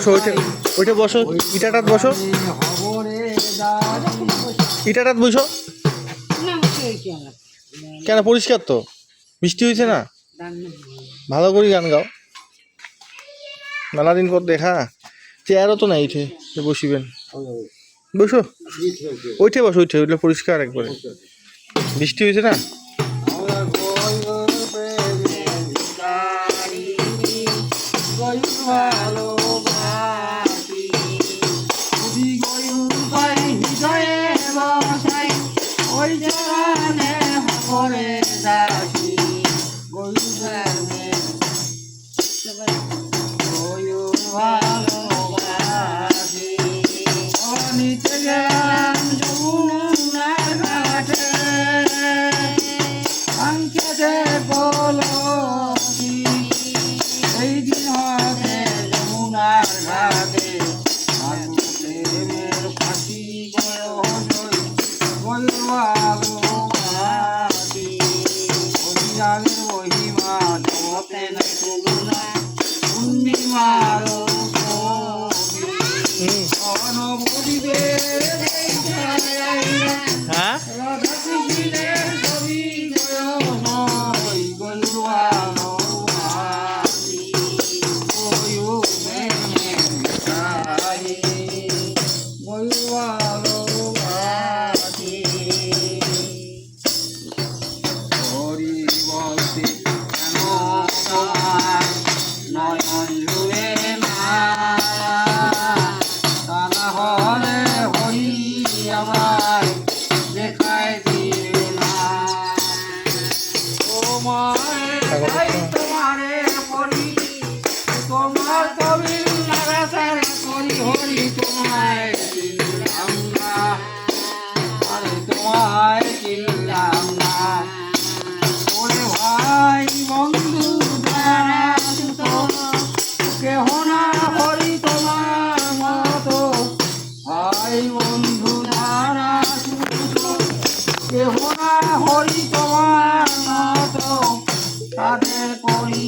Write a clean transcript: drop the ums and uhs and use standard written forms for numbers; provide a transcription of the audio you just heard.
বসো, ওইটা বসো, ইটাটাত বসো, ইটাটাত বুঝো। কেন পরিষ্কার তো, বৃষ্টি হয়েছে না? ভালো করে গান গাও, মেলা দিন পর দেখা। চেয়ারও তো নাই, উঠে বসিবেন, বসো, ওইঠে বসো, ওইটা পরিষ্কার একবারে। বৃষ্টি হয়েছে না? হরি তোমার মতো তাদের করি